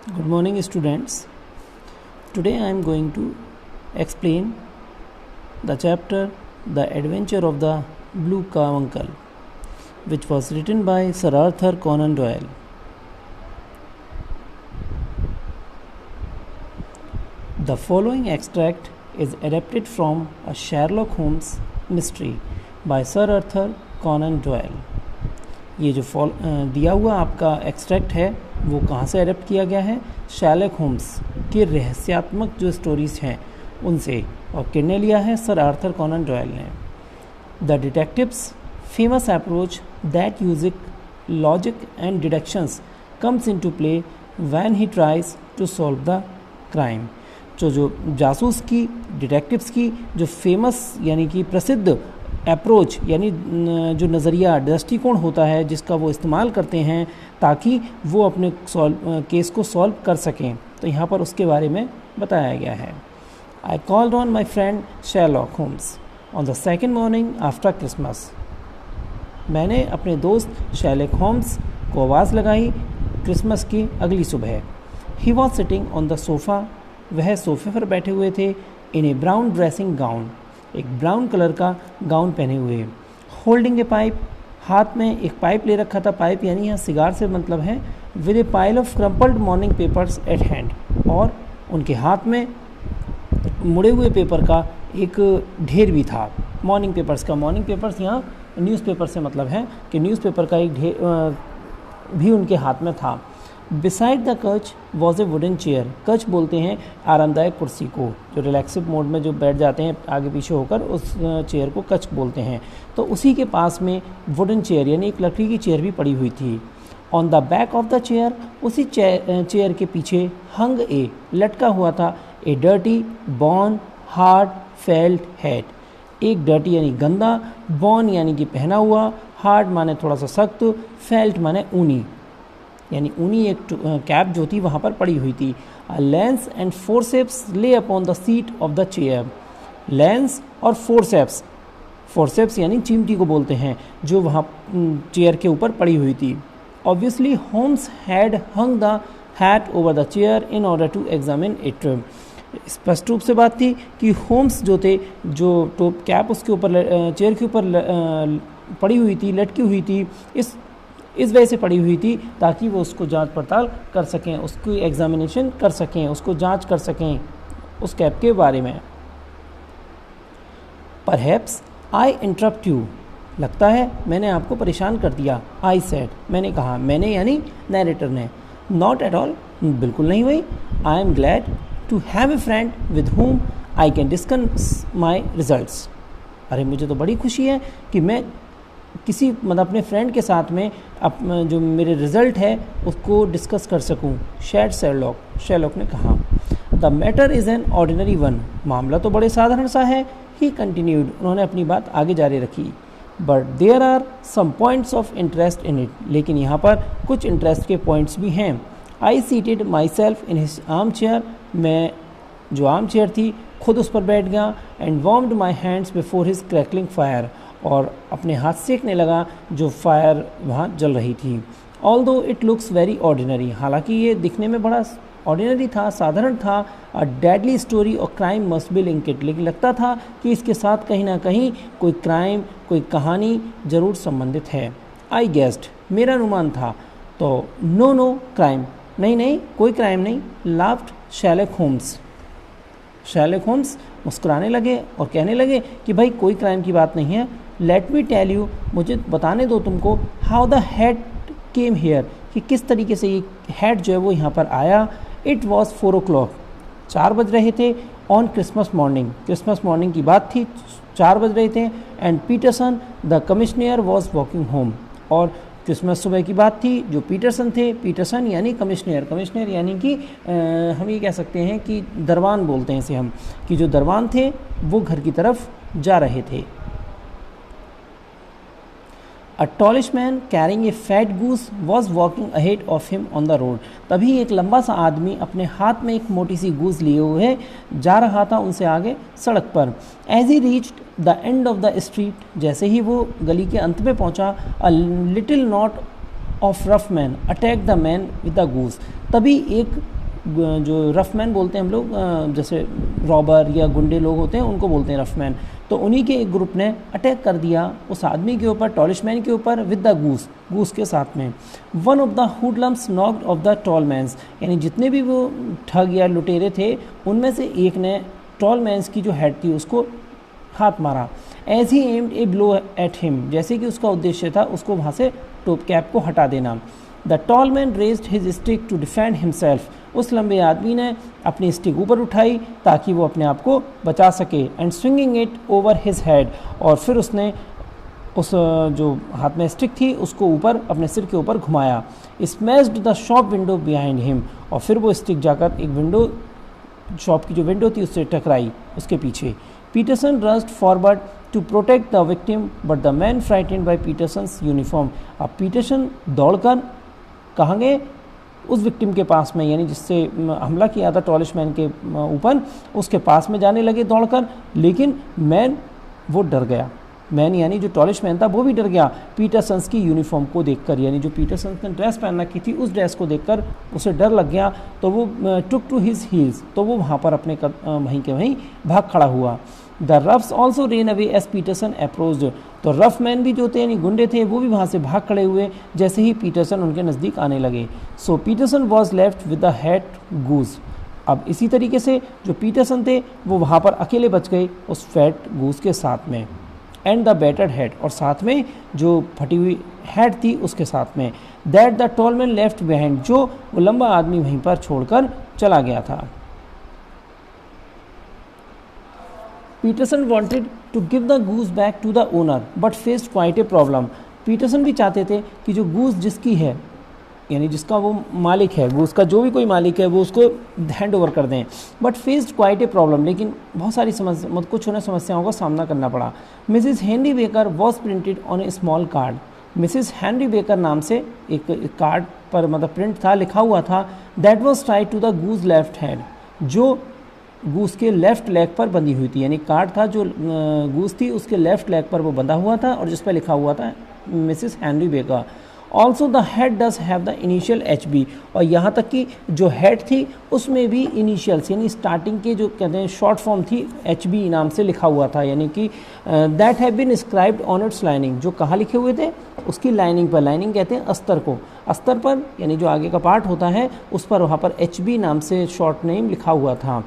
Good morning, students. Today I am going to explain the chapter The Adventure of the Blue Carbuncle, which was written by Sir Arthur Conan Doyle. The following extract is adapted from a Sherlock Holmes mystery by Sir Arthur Conan Doyle. ये जो दिया हुआ आपका extract है वो कहाँ से adapt किया गया है? शैर्लक होम्स के रहस्यात्मक जो स्टोरीज हैं उनसे, और किसने लिया है? सर आर्थर कॉनन डॉयल ने. The detectives famous approach that uses logic and deductions comes into play when he tries to solve the crime. जो जासूस की, डिटेक्टिव्स की जो फेमस यानी कि प्रसिद्ध अप्रोच यानी जो नज़रिया, दृष्टिकोण होता है जिसका वो इस्तेमाल करते हैं ताकि वो अपने केस को सॉल्व कर सकें, तो यहाँ पर उसके बारे में बताया गया है. I called on my friend Sherlock Holmes on the second morning after Christmas. मैंने अपने दोस्त शेरलॉक होम्स को आवाज़ लगाई क्रिसमस की अगली सुबह. He was sitting on the sofa. वह सोफे पर बैठे हुए थे. इन ए ब्राउन ड्रेसिंग गाउन, एक ब्राउन कलर का गाउन पहने हुए. होल्डिंग ए पाइप, हाथ में एक पाइप ले रखा था. पाइप यानी यहाँ सिगार से मतलब है. With A pile of crumpled morning papers eight hand, और उनके हाथ में मुड़े हुए पेपर का एक ढेर भी था. मॉर्निंग पेपर्स का, मॉर्निंग पेपर्स यहाँ न्यूज़पेपर से मतलब है कि न्यूज़पेपर का एक ढेर भी उनके हाथ में था. बिसाइड द कच वॉज ए वुडन चेयर. कच बोलते हैं आरामदायक कुर्सी को, जो रिलैक्सिव मोड में जो बैठ जाते हैं आगे पीछे होकर, उस चेयर को कच बोलते हैं. तो उसी के पास में वुडन चेयर यानी एक लकड़ी की चेयर भी पड़ी हुई थी. On the back of the chair, उसी चेयर के पीछे हंग ए, लटका हुआ था, a dirty brown hard felt hat. एक डर्टी यानी गंदा, बॉर्न यानी कि पहना हुआ, हार्ड माने थोड़ा सा सख्त, फेल्ट माने ऊनी यानी ऊनी एक कैप जो थी वहाँ पर पड़ी हुई थी. लेंस एंड फोरसेप्स ले upon the seat of the chair. Lens और फोरसेप्स, फोरसेप्स यानी चिमटी को बोलते हैं, जो वहाँ चेयर के ऊपर पड़ी हुई थी. Obviously Holmes had hung the hat over the chair in order to examine it. स्पष्ट रूप से बात थी कि होम्स जो थे, जो टॉप कैप उसके ऊपर चेयर के ऊपर पड़ी हुई थी, लटकी हुई थी, इस वजह से पड़ी हुई थी ताकि वो उसको जांच पड़ताल कर सकें, उसकी एग्जामिनेशन कर सकें, उसको जांच कर सकें उस कैप के बारे में. परहैप्स आई इंटरप्ट यू, लगता है मैंने आपको परेशान कर दिया. आई सेड, मैंने कहा, मैंने यानी नैरेटर ने. नॉट एट ऑल, बिल्कुल नहीं हुई. I am glad to have a friend with whom I can discuss my results. अरे मुझे तो बड़ी खुशी है कि मैं किसी मतलब अपने फ्रेंड के साथ में जो मेरे रिज़ल्ट है उसको डिस्कस कर सकूं. शेड शेरलॉक, शेरलॉक ने कहा. The matter is an ordinary one, मामला तो बड़े साधारण सा है. ही कंटिन्यूड, उन्होंने अपनी बात आगे जारी रखी. But there are some points of interest in it, लेकिन यहाँ पर कुछ इंटरेस्ट के पॉइंट्स भी हैं. I seated myself in his armchair, मैं जो आर्म चेयर थी खुद उस पर बैठ गया. And warmed my hands before his crackling fire, और अपने हाथ सेकने लगा जो फायर वहाँ जल रही थी. ऑल दो इट लुक्स वेरी ऑर्डिनरी, हालांकि ये दिखने में बड़ा ऑर्डिनरी था, साधारण था. अ डेडली स्टोरी और क्राइम मस्ट बी लिंक्ड, लेकिन लगता था कि इसके साथ कहीं ना कहीं कोई क्राइम, कोई कहानी ज़रूर संबंधित है. आई गेस्ड, मेरा अनुमान था. तो नो क्राइम, नहीं कोई क्राइम नहीं. Laughed Sherlock Holmes, Sherlock Holmes मुस्कुराने लगे और कहने लगे कि भाई कोई क्राइम की बात नहीं है. लेट मी टेल यू, मुझे बताने दो तुमको, how the head came here, कि किस तरीके से ये हेड जो है वो यहाँ पर आया. इट वॉज 4 o'clock, 4 बज रहे थे. On Christmas morning, Christmas morning की बात थी, 4 बज रहे थे. And Peterson the commissioner was walking home, और क्रिसमस सुबह की बात थी. जो पीटरसन थे, पीटरसन यानी कमिश्नर, कमिश्नर यानी कि हम ये कह सकते हैं कि दरबान बोलते हैं इसे हम, कि जो दरबान थे वो घर की तरफ जा रहे थे. A tallish man carrying a fat goose was walking ahead of him on the road. तभी एक लंबा सा आदमी अपने हाथ में एक मोटी सी गूस लिए हुए जा रहा था उनसे आगे सड़क पर. As he reached the end of the street, जैसे ही वो गली के अंत में पहुंचा, a little knot of rough man attack the man with the goose, तभी एक जो रफमैन बोलते हैं हम लोग, जैसे रॉबर या गुंडे लोग होते हैं उनको बोलते हैं रफमैन, तो उन्हीं के एक ग्रुप ने अटैक कर दिया उस आदमी के ऊपर, टॉलिश मैन के ऊपर, विद द गूस के साथ में। One of the hoodlums knocked off the tall man's, यानी जितने भी वो ठग या लुटेरे थे उनमें से एक ने टॉल मैंस की जो हेड थी उसको हाथ मारा। As he aimed a blow at him, जैसे कि उसका उद्देश्य था उसको वहाँ से टॉप कैप को हटा देना। The tall man raised his stick to defend himself, उस लंबे आदमी ने अपनी स्टिक ऊपर उठाई ताकि वो अपने आप को बचा सके। And swinging it over his head, और फिर उसने उस जो हाथ में स्टिक थी उसको ऊपर अपने सिर के ऊपर घुमाया। Smashed the shop window behind him, और फिर वो स्टिक जाकर एक विंडो, शॉप की जो विंडो थी उससे टकराई उसके पीछे। Peterson rushed forward to protect the victim but the man frightened by Peterson's uniform. अब पीटरसन दौड़कर कहाँ गए? उस विक्टिम के पास में, यानी जिससे हमला किया था टॉलिश मैन के ऊपर, उसके पास में जाने लगे दौड़कर, लेकिन मैन वो डर गया। मैन यानी जो टॉलिश मैन था वो भी डर गया पीटरसन्स की यूनिफॉर्म को देखकर, यानी जो पीटरसन्स ने ड्रेस पहन रखी थी उस ड्रेस को देखकर उसे डर लग गया। तो वो टुक टू हिज हील्स, तो वो वहाँ पर अपने वहीं के वहीं भाग खड़ा हुआ। The roughs also ran away as Peterson approached, तो रफ मैन भी जो थे यानी गुंडे थे वो भी वहाँ से भाग खड़े हुए जैसे ही पीटरसन उनके नज़दीक आने लगे। So Peterson was left with the head goose, अब इसी तरीके से जो पीटरसन थे वो वहाँ पर अकेले बच गए उस फैट गूस के साथ में। एंड द बैटर्ड हेड, और साथ में जो फटी हुई हेड थी उसके साथ में। That the tall man left behind, जो वो लंबा आदमी वहीं पर छोड़कर चला गया था। Peterson wanted to give the goose back to the owner but faced quite a problem। Peterson भी चाहते थे कि जो गूस जिसकी है, यानी जिसका वो मालिक है, गूस का जो भी कोई मालिक है वो उसको हैंड ओवर कर दें, but faced quite a problem, लेकिन बहुत सारी कुछ उन्हें समस्याओं का सामना करना पड़ा। Mrs Henry baker was printed on A small card, Mrs Henry baker नाम से एक कार्ड पर प्रिंट था, लिखा हुआ था, that was tied to the goose left hand, जो गूस के लेफ्ट लेग पर बंधी हुई थी, यानी कार्ड था जो गूस थी उसके लेफ्ट लेग पर वो बंधा हुआ था और जिस पर लिखा हुआ था Mrs Henry baker. Also the head does have the initial HB, और यहाँ तक कि जो हेड थी उसमें भी इनिशियल्स यानी स्टार्टिंग के जो कहते हैं शॉर्ट फॉर्म थी HB नाम से लिखा हुआ था, यानी कि that have been scribed on its lining, जो कहाँ लिखे हुए थे? उसकी लाइनिंग पर। लाइनिंग कहते हैं अस्तर को, अस्तर पर यानी जो आगे का पार्ट होता है उस पर वहाँ पर HB नाम से शॉर्ट नेम लिखा हुआ था।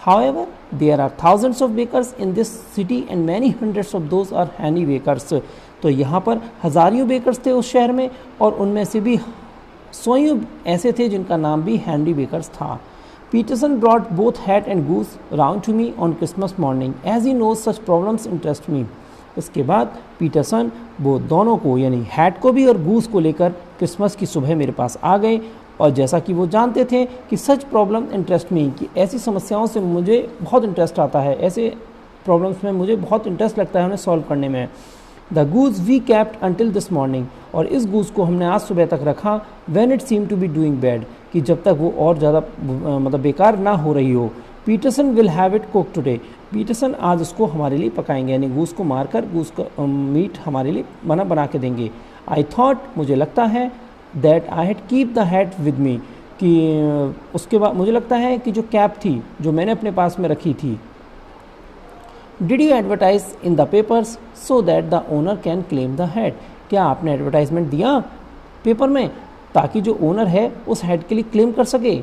However, there are thousands of bakers in this city and many hundreds of those are handy bakers। तो यहाँ पर हज़ारियों बेकर्स थे उस शहर में और उनमें से भी सौयों ऐसे थे जिनका नाम भी हैंडी बेकर्स था। Peterson brought both hat and goose round to me on Christmas morning as he knows such problems interest me. इसके बाद पीटरसन वो दोनों को यानी हैट को भी और गूस को लेकर क्रिसमस की सुबह मेरे पास आ गए, और जैसा कि वो जानते थे कि सच प्रॉब्लम इंटरेस्ट मी, कि ऐसी समस्याओं से मुझे बहुत इंटरेस्ट आता है, ऐसे प्रॉब्लम्स में मुझे बहुत इंटरेस्ट लगता है उन्हें सॉल्व करने में। The goose we kept until this morning, और इस गूज को हमने आज सुबह तक रखा, when it seem to be doing bad, कि जब तक वो और ज़्यादा बेकार ना हो रही हो। Peterson will have it cook today, Peterson आज उसको हमारे लिए पकाएंगे, यानी गूस को मारकर गूस का मीट हमारे लिए बना के देंगे। आई थॉट, मुझे लगता है, that I had keep the hat with me, कि उसके बाद मुझे लगता है कि जो कैप थी जो मैंने अपने पास में रखी थी। Did you advertise in the papers so that the owner can claim the hat, क्या आपने एडवर्टाइजमेंट दिया पेपर में ताकि जो ओनर है उस हैट के लिए क्लेम कर सके?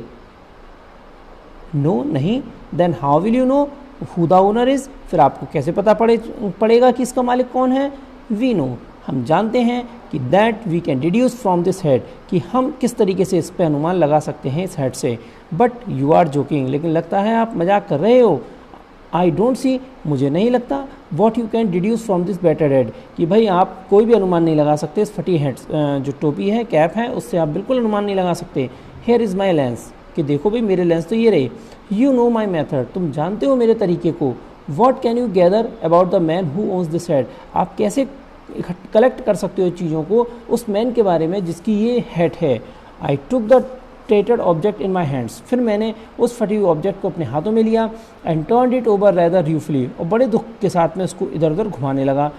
नो, नहीं। Then how will you know who the owner is, फिर आपको कैसे पता पड़ेगा कि इसका मालिक कौन है? वी नो, हम जानते हैं कि that we can deduce from this head, कि हम किस तरीके से इस पर अनुमान लगा सकते हैं इस हेड से। बट यू आर जोकिंग, लेकिन लगता है आप मजाक कर रहे हो। आई डोंट सी, मुझे नहीं लगता, what you can deduce from this better head, कि भाई आप कोई भी अनुमान नहीं लगा सकते इस फटी हेड, जो टोपी है, कैप है, उससे आप बिल्कुल अनुमान नहीं लगा सकते। हेयर इज़ माई लेंस, कि देखो भाई मेरे लेंस तो ये रहे। यू नो माई मैथड, तुम जानते हो मेरे तरीके को। What can you gather about the man who owns this head, आप कैसे कलेक्ट कर सकते हो चीज़ों को उस मैन के बारे में जिसकी ये हेड है। आई टुक द टेटेड ऑब्जेक्ट इन माई हैंड्स, फिर मैंने उस फटी हुई ऑब्जेक्ट को अपने हाथों में लिया। And turned it over rather ruefully, और बड़े दुख के साथ में उसको इधर उधर घुमाने लगा।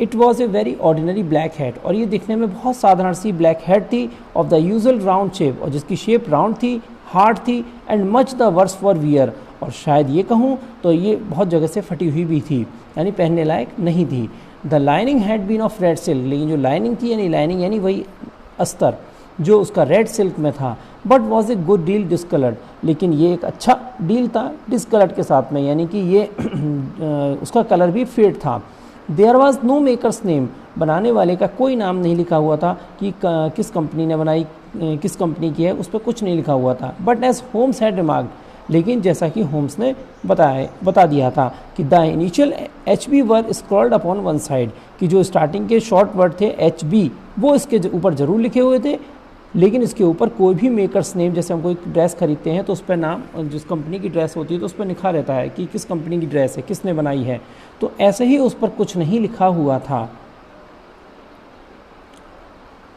It was a very ordinary black hat, और ये दिखने में बहुत साधारण सी ब्लैक हैट थी, of the usual round shape, और जिसकी शेप राउंड थी, हार्ड थी, and much the worse for wear, और शायद ये कहूँ तो ये बहुत जगह से फटी हुई भी थी, यानी पहनने लायक नहीं थी। The lining had been of red silk, लेकिन जो लाइनिंग थी यानी वही अस्तर जो उसका रेड सिल्क में था, but was a good deal discoloured, लेकिन ये एक अच्छा डील था डिस्कलर्ड के साथ में, यानी कि ये उसका कलर भी फेड था। There was no maker's name, बनाने वाले का कोई नाम नहीं लिखा हुआ था कि किस कंपनी ने बनाई, किस कंपनी की है, उस पर कुछ नहीं लिखा हुआ था। But as Holmes had remarked, लेकिन जैसा कि होम्स ने बता दिया था कि the initial H B were scrawled upon one side, कि जो स्टार्टिंग के शॉर्ट वर्ड थे एच बी वो इसके ऊपर ज़रूर लिखे हुए थे, लेकिन इसके ऊपर कोई भी मेकर्स नेम, जैसे हम कोई ड्रेस खरीदते हैं तो उस पर नाम, जिस कंपनी की ड्रेस होती है तो उस पर लिखा रहता है कि किस कंपनी की ड्रेस है, किसने बनाई है, तो ऐसे ही उस पर कुछ नहीं लिखा हुआ था।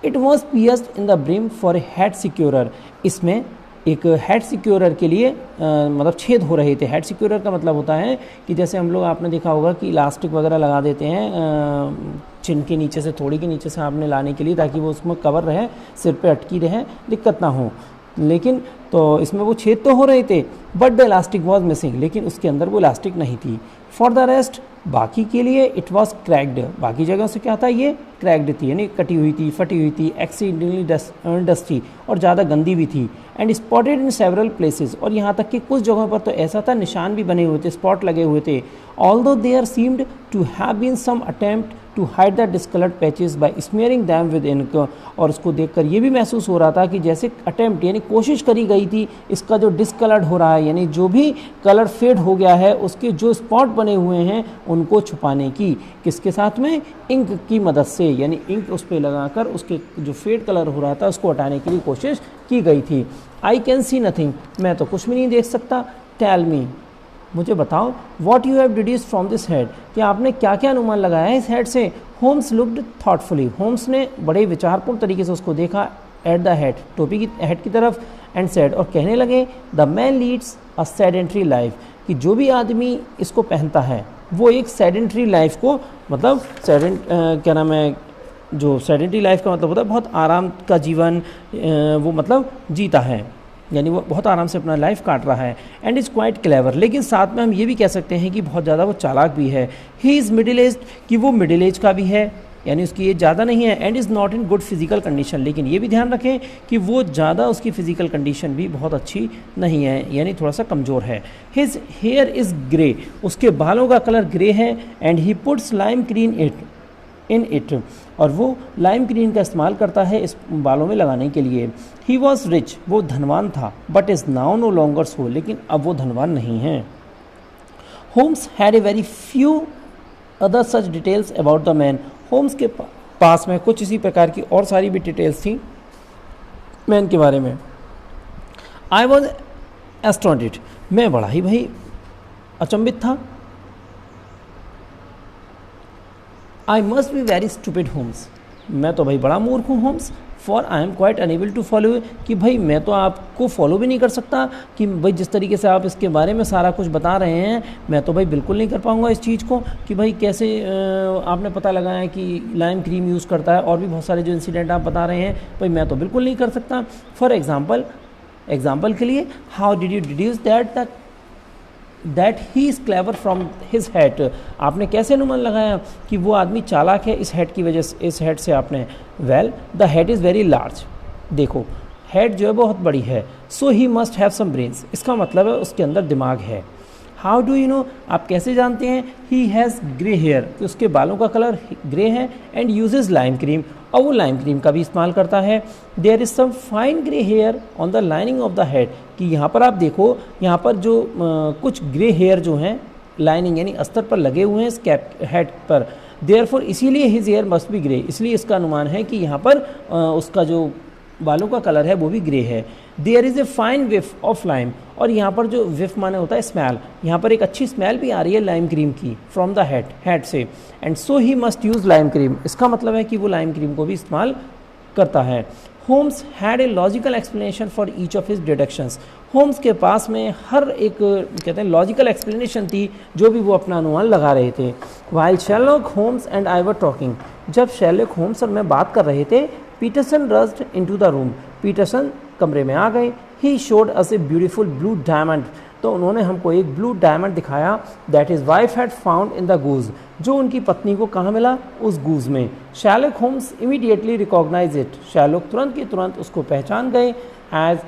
It was pierced in the brim for a head securer, इसमें एक हेड सिक्योरर के लिए मतलब छेद हो रहे थे। हेड सिक्योरर का मतलब होता है कि जैसे हम लोग, आपने देखा होगा कि इलास्टिक वगैरह लगा देते हैं चिन के नीचे से, थोड़ी के नीचे से आपने लाने के लिए, ताकि वो उसमें कवर रहे, सिर पे अटकी रहे, दिक्कत ना हो। लेकिन तो इसमें वो छेद तो हो रहे थे, but the elastic was missing, लेकिन उसके अंदर वो इलास्टिक नहीं थी। फॉर द रेस्ट, बाकी के लिए इट वॉज क्रैक्ड, बाकी जगह से क्या था, ये क्रैक्ड थी, यानी कटी हुई थी, फटी हुई थी, एक्सीडेंटली डस्टी, और ज़्यादा गंदी भी थी, and spotted in several places, और यहाँ तक कि कुछ जगहों पर तो ऐसा था निशान भी बने हुए थे, स्पॉट लगे हुए थे। Although there seemed to have been some attempt to hide the discoloured patches by smearing them with ink, और उसको देखकर ये भी महसूस हो रहा था कि जैसे अटेम्प्ट यानी कोशिश करी गई थी इसका जो डिस्कलर्ड हो रहा है, यानी जो भी कलर फेड हो गया है उसके जो स्पॉट बने हुए हैं उनको छुपाने की, किसके साथ में, इंक की मदद से, यानी इंक उस पर लगाकर उसके जो फेड कलर हो रहा था उसको हटाने के लिए कोशिश की गई थी। आई कैन सी नथिंग, मैं तो कुछ भी नहीं देख सकता। टेल मी, मुझे बताओ, what you have deduced from this head, कि आपने क्या क्या अनुमान लगाया है इस हेड से। होम्स लुक्ड थॉटफुली, होम्स ने बड़े विचारपूर्ण तरीके से उसको देखा, एट द हेड, टोपी की हेड की तरफ, एंड सेड, और कहने लगे, the man leads a sedentary life, कि जो भी आदमी इसको पहनता है वो एक सेडेंट्री लाइफ को, मतलब क्या नाम है, जो सेडेंट्री लाइफ का मतलब होता है बहुत आराम का जीवन वो मतलब जीता है, यानी वो बहुत आराम से अपना लाइफ काट रहा है। एंड इज़ क्वाइट क्लेवर, लेकिन साथ में हम ये भी कह सकते हैं कि बहुत ज़्यादा वो चालाक भी है। ही इज़ मिडिल एज, कि वो मिडिल एज का भी है, यानी उसकी एज ज़्यादा नहीं है। And is not in good physical condition, लेकिन ये भी ध्यान रखें कि वो ज़्यादा, उसकी फिजिकल कंडीशन भी बहुत अच्छी नहीं है, यानी थोड़ा सा कमज़ोर है। हिज हेयर इज़ ग्रे, उसके बालों का कलर ग्रे है। And he puts lime green in it, और वो लाइम ग्रीन का इस्तेमाल करता है इस बालों में लगाने के लिए। ही वॉज रिच, वो धनवान था, but is now no longer so, लेकिन अब वो धनवान नहीं है। Holmes had a very few other such details about the man, Holmes के पास में कुछ इसी प्रकार की और सारी भी डिटेल्स थी मैन के बारे में। आई वॉज एस्टोनिड, मैं बड़ा ही भाई अचंभित था। I must be very stupid Holmes, मैं तो भाई बड़ा मूर्ख हूँ Holmes. For I am quite unable to follow, कि भाई मैं तो आपको फॉलो भी नहीं कर सकता, कि भाई जिस तरीके से आप इसके बारे में सारा कुछ बता रहे हैं मैं तो भाई बिल्कुल नहीं कर पाऊँगा इस चीज़ को, कि भाई कैसे आपने पता लगाया कि लाइम क्रीम यूज़ करता है, और भी बहुत सारे जो इंसिडेंट आप बता रहे हैं भाई मैं तो बिल्कुल नहीं कर सकता। फॉर एग्जाम्पल के लिए, how did you deduce that he is clever from his hat, आपने कैसे अनुमान लगाया कि वो आदमी चालाक है इस हैट की वजह से, इस हैट से आपने। Well the hat is very large, देखो हैट जो है बहुत बड़ी है। So he must have some brains, इसका मतलब है उसके अंदर दिमाग है। हाउ डू यू नो, आप कैसे जानते हैं। ही हैज़ ग्रे हेयर, कि उसके बालों का कलर ग्रे है। एंड यूजेज लाइम क्रीम, और वो लाइम क्रीम का भी इस्तेमाल करता है। There is some fine grey hair on the lining of the head, कि यहाँ पर आप देखो, यहाँ पर जो कुछ ग्रे हेयर जो हैं लाइनिंग यानी अस्तर पर लगे हुए हैं इस कैप हेड पर। देयरफॉर, इसीलिए his hair must be grey, इसलिए इसका अनुमान है कि यहाँ पर उसका जो बालों का कलर है वो भी ग्रे है। There is a fine whiff of lime, और यहाँ पर जो विफ माने होता है स्मेल, यहाँ पर एक अच्छी स्मेल भी आ रही है लाइम क्रीम की फ्रॉम द हेड से। And so he must use lime cream, इसका मतलब है कि वो लाइम क्रीम को भी इस्तेमाल करता है। Holmes had a logical explanation for each of his deductions. Holmes के पास में हर एक कहते हैं लॉजिकल एक्सप्लेनेशन थी जो भी वो अपना अनुमान लगा रहे थे। While Sherlock Holmes and I were talking, जब शेरलॉक होम्स और मैं बात कर रहे थे, Peterson rushed into the room, Peterson कमरे में आ गए। He showed us a beautiful blue diamond, तो उन्होंने हमको एक ब्लू डायमंड दिखाया that his wife had found in the goose, जो उनकी पत्नी को कहाँ मिला, उस गूज में। Sherlock Holmes immediately recognise it, Sherlock तुरंत की तुरंत उसको पहचान गए as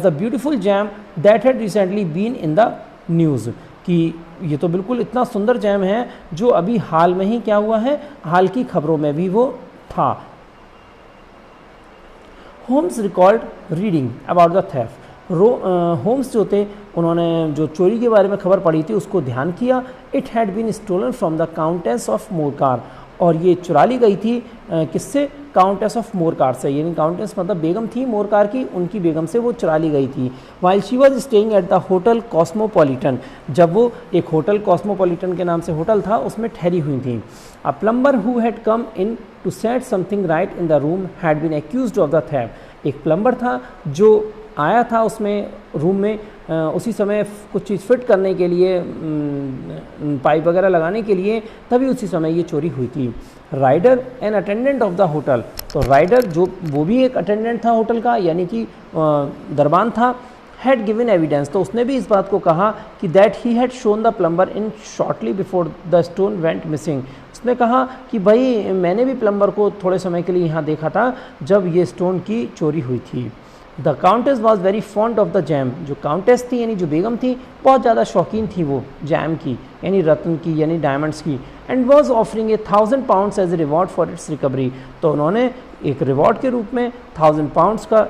the beautiful gem that had recently been in the news, कि ये तो बिल्कुल इतना सुंदर जैम है जो अभी हाल में ही क्या हुआ है, हाल की खबरों में भी वो था। Holmes record reading about the theft, Holmes जो थे उन्होंने जो चोरी के बारे में खबर पढ़ी थी उसको ध्यान किया। It had been stolen from the Countess of Morcar, और ये चुरा ली गई थी किससे, काउंटेस ऑफ मोरकार से, यानी काउंटेस मतलब बेगम थी मोरकार की, उनकी बेगम से वो चुरा ली गई थी। While she was staying at the hotel cosmopolitan, जब वो एक होटल कॉस्मोपॉलिटन के नाम से होटल था उसमें ठहरी हुई थी। A plumber who had come in to set something right in the room had been accused of the theft, एक प्लम्बर था जो आया था उसमें रूम में उसी समय कुछ चीज़ फिट करने के लिए, पाइप वगैरह लगाने के लिए, तभी उसी समय ये चोरी हुई थी। Ryder an attendant of the hotel, तो राइडर जो वो भी एक अटेंडेंट था होटल का, यानी कि दरबान था। हैड गिवन एविडेंस, तो उसने भी इस बात को कहा कि that he had shown the plumber in shortly before the stone went missing, उसने कहा कि भाई मैंने भी प्लम्बर को थोड़े समय के लिए यहाँ देखा था जब ये स्टोन की चोरी हुई थी। The countess was very fond of the jam, जो काउंटेस थी यानी जो बेगम थी बहुत ज़्यादा शौकीन थी वो जैम की, यानी रत्न की, यानी डायमंड्स की। And was offering a 1000 pounds as a reward for its recovery, तो उन्होंने एक रिवॉर्ड के रूप में 1000 पाउंड्स का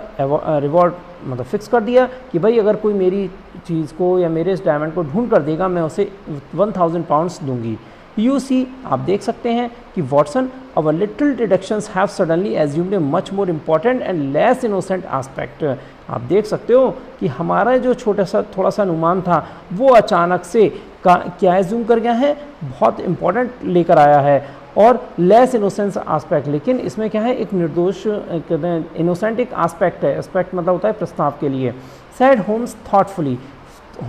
रिवॉर्ड मतलब फिक्स कर दिया कि भाई अगर कोई मेरी चीज़ को या मेरे इस डायमंड को ढूंढ कर देगा मैं उसे 1000 पाउंड्स दूंगी। यू सी, आप देख सकते हैं कि Watson, our little deductions have suddenly assumed a much more important and less innocent aspect, आप देख सकते हो कि हमारा जो छोटा सा थोड़ा सा अनुमान था वो अचानक से क्या एज्यूम कर गया है, बहुत इंपॉर्टेंट लेकर आया है, और लेस इनोसेंस आस्पेक्ट, लेकिन इसमें क्या है, एक निर्दोष इनोसेंट एक आस्पेक्ट है, एस्पेक्ट मतलब होता है प्रस्ताव के लिए। सैड होम्स थॉटफुली,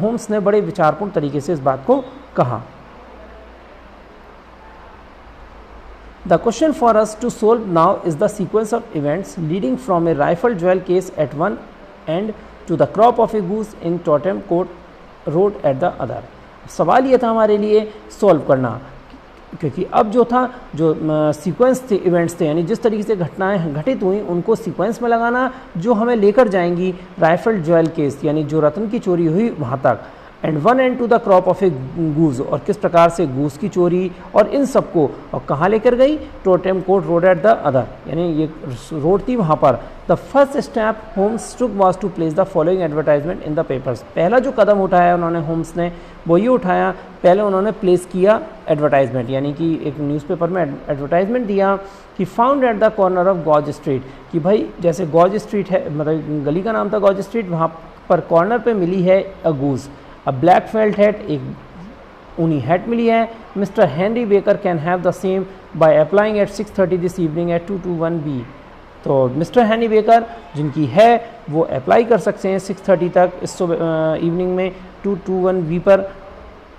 होम्स ने बड़े विचारपूर्ण तरीके से इस बात को कहा। The question for us to solve now is the sequence of events leading from a rifle jewel case at one end to the crop of a goose in Tottenham Court Road at the other. सवाल ये था हमारे लिए solve करना, क्योंकि अब जो था जो सीक्वेंस थे, इवेंट्स थे, यानी जिस तरीके से घटनाएं घटित हुई उनको सीक्वेंस में लगाना जो हमें लेकर जाएंगी राइफल ज्वेल केस, यानी जो रत्न की चोरी हुई वहाँ तक। And one and to the crop of a goose, और किस प्रकार से गूस की चोरी और इन सबको और कहाँ लेकर गई, Tottenham court road at the other, यानी ये रोड थी वहाँ पर। The first step Holmes took was to place the following advertisement in the papers, पहला जो कदम उठाया उन्होंने होम्स ने वो ये उठाया, पहले उन्होंने प्लेस किया एडवर्टाइजमेंट, यानी कि एक न्यूज़पेपर में एडवर्टाइजमेंट दिया कि found at the corner of Goodge street, कि भाई जैसे गॉज स्ट्रीट है, मतलब गली का नाम था गॉज स्ट्रीट, वहाँ पर कॉर्नर पे मिली है a goose, a black felt hat, एक ऊनी हैट मिली है। Mr Henry Baker can have the same by applying at 6:30 this evening at 221 B, तो मिस्टर हेनरी बेकर जिनकी है वो अप्लाई कर सकते हैं 6:30 तक इस इवनिंग में 221 बी पर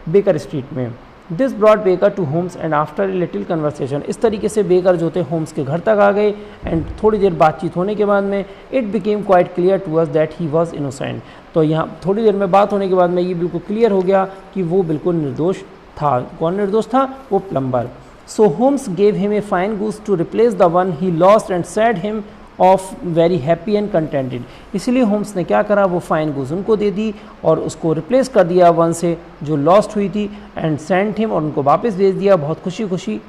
बेकर स्ट्रीट में। This brought Baker to Holmes and after a little conversation, इस तरीके से बेकर जो थे होम्स के घर तक आ गए एंड थोड़ी देर बातचीत होने के बाद में it became quite clear to us that he was innocent, तो यहाँ थोड़ी देर में बात होने के बाद में ये बिल्कुल क्लियर हो गया कि वो बिल्कुल निर्दोष था। कौन निर्दोष था, वो plumber. So Holmes gave him a fine goose to replace the one he lost and said him off very happy and contented, इसलिए होम्स ने क्या करा, वो फाइन गूज उनको दे दी और उसको रिप्लेस कर दिया वन से जो लॉस्ट हुई थी, एंड सेंट हिम, और उनको वापस भेज दिया बहुत खुशी खुशी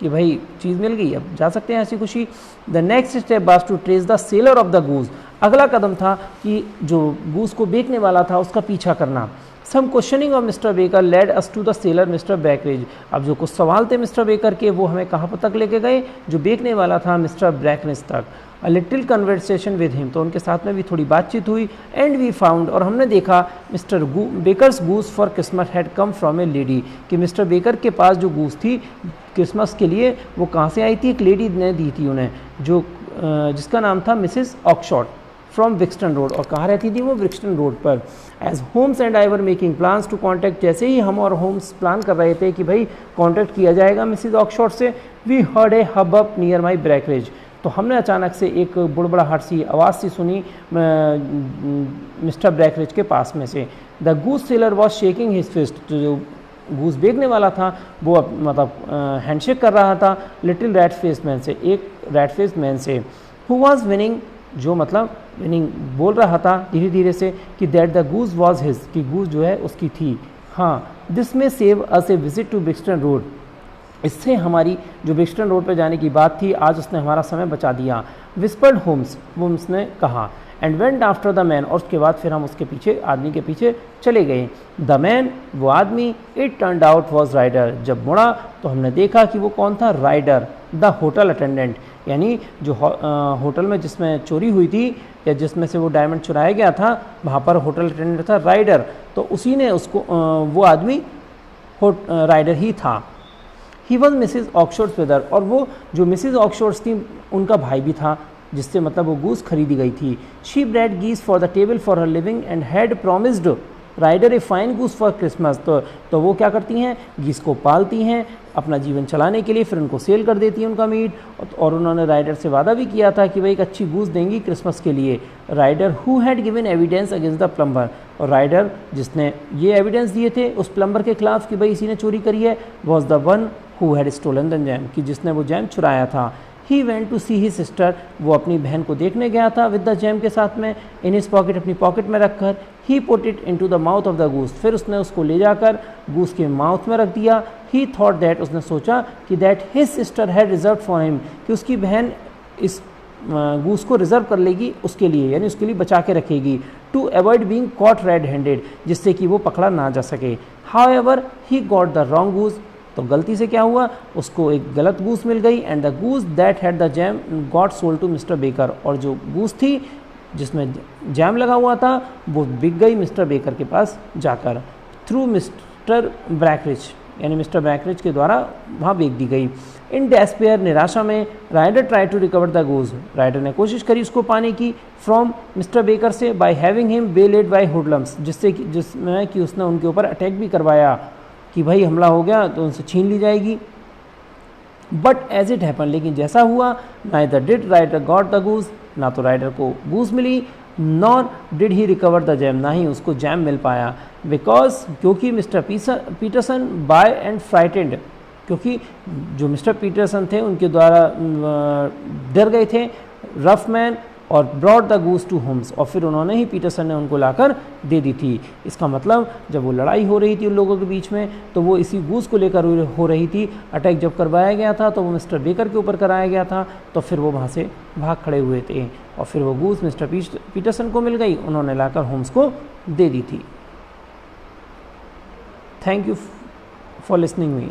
कि भाई चीज़ मिल गई, अब जा सकते हैं ऐसी खुशी। The next step was to trace the seller of the goose, अगला कदम था कि जो गूज को बेचने वाला था उसका पीछा करना। Some questioning of Mr Baker led us to the seller Mr Breckinridge, अब जो कुछ सवाल थे मिस्टर बेकर के वो हमें कहाँ तक लेके गए, जो बेचने वाला था मिस्टर ब्रैकरेज तक। A little conversation with him, तो उनके साथ में भी थोड़ी बातचीत हुई। एंड वी फाउंड, और हमने देखा Mr Baker's goose for Christmas had come from a lady, कि मिस्टर बेकर के पास जो गूस थी क्रिसमस के लिए वो कहाँ से आई थी, एक लेडी ने दी थी उन्हें, जो जिसका नाम था Mrs Oakshott from Brixton road, और कहाँ रहती थी वो? ब्रिक्सटन रोड पर। As Holmes and I were making plans to contact, जैसे ही हम और होम्स प्लान कर रहे थे कि भाई कॉन्टैक्ट किया जाएगा मिसिस ऑक्सशॉट से, we heard a hubbub near my Breckinridge, तो हमने अचानक से एक बुड़बड़ाहट सी आवाज़ सी सुनी मिस्टर ब्रेकरेज के पास में से। The goose seller was shaking his fist, जो गूस बेचने वाला था वो मतलब हैंडशेक कर रहा था लिटिल रैट फेस मैन से, एक रैट फेस मैन से। हु वॉज विनिंग, जो मतलब विनिंग बोल रहा था धीरे धीरे से कि that the goose was his, कि गूस जो है उसकी थी। हाँ, this may save us a visit to Brixton road, इससे हमारी जो ब्रिक्सटन रोड पर जाने की बात थी आज उसने हमारा समय बचा दिया। विस्पर्ड होम्स ने कहा। And went after the man, और उसके बाद फिर हम उसके पीछे, आदमी के पीछे चले गए। द मैन, वो आदमी, it turned out was Ryder, जब मुड़ा तो हमने देखा कि वो कौन था? राइडर, द होटल अटेंडेंट, यानी जो होटल में जिसमें चोरी हुई थी या जिसमें से वो डायमंड चुराया गया था वहाँ पर होटल अटेंडेंट था राइडर, तो उसी ने उसको वो आदमी राइडर ही था। ही वॉज मिसिज ऑक्सफोर्ड्स ब्रदर, और वो जो मिसिज ऑक्सफोर्ड्स थी उनका भाई भी था, जिससे मतलब वो गूस खरीदी गई थी। She bred geese for the table for her living and had promised Ryder a fine goose for Christmas, तो वो क्या करती हैं? गीस को पालती हैं अपना जीवन चलाने के लिए, फिर उनको सेल कर देती हैं उनका मीट, और उन्होंने राइडर से वादा भी किया था कि भाई एक अच्छी गूस देंगी क्रिसमस के लिए। Ryder who had given evidence against the plumber, और राइडर जिसने ये एविडेंस दिए थे उस प्लम्बर के खिलाफ कि भाई इसी ने चोरी करी है, was the one who had stolen the gem, कि जिसने वो जैम चुराया था। He went to see he sister, वो अपनी बहन को देखने गया था विद द जैम के साथ में, इन हिज पॉकेट, अपनी पॉकेट में रखकर। He put it into the mouth of the goose, फिर उसने उसको ले जाकर गूस के माउथ में रख दिया। ही थॉट दैट, उसने सोचा कि that his sister had reserve for him, कि उसकी बहन इस गूस को रिजर्व कर लेगी उसके लिए, यानी उसके लिए बचा के रखेगी। To avoid being caught red handed, जिससे कि वो पकड़ा ना जा सके। However he got the wrong goose, तो गलती से क्या हुआ? उसको एक गलत गूस मिल गई। And the goose that had the gem got sold to Mr Baker, और जो गूस थी जिसमें जैम लगा हुआ था वो बिक गई मिस्टर बेकर के पास जाकर। थ्रू मिस्टर ब्रैकरिज, यानी मिस्टर ब्रैकरिज के द्वारा वहाँ बेच दी गई। इन डेस्पेयर, निराशा में, Ryder try to recover the goose, Ryder ने कोशिश करी उसको पाने की फ्रॉम मिस्टर बेकर से, by having him bailed by hoodlums, जिसमें कि उसने उनके ऊपर अटैक भी करवाया कि भाई हमला हो गया तो उनसे छीन ली जाएगी। बट एज इट हैपन, लेकिन जैसा हुआ, neither did Ryder got the goose, ना तो राइडर को गूस मिली, nor did he recover the gem, ना ही उसको जैम मिल पाया। बिकॉज, क्योंकि Mr Peterson by and frightened, क्योंकि जो मिस्टर पीटरसन थे उनके द्वारा डर गए थे रफ मैन, और brought the goose to Holmes, और फिर उन्होंने ही, पीटरसन ने उनको लाकर दे दी थी। इसका मतलब जब वो लड़ाई हो रही थी उन लोगों के बीच में तो वो इसी गूस को लेकर हो रही थी। अटैक जब करवाया गया था तो वो मिस्टर बेकर के ऊपर कराया गया था, तो फिर वो वहाँ से भाग खड़े हुए थे, और फिर वो गूस मिस्टर पीटरसन को मिल गई, उन्होंने लाकर होम्स को दे दी थी। Thank you for listening me.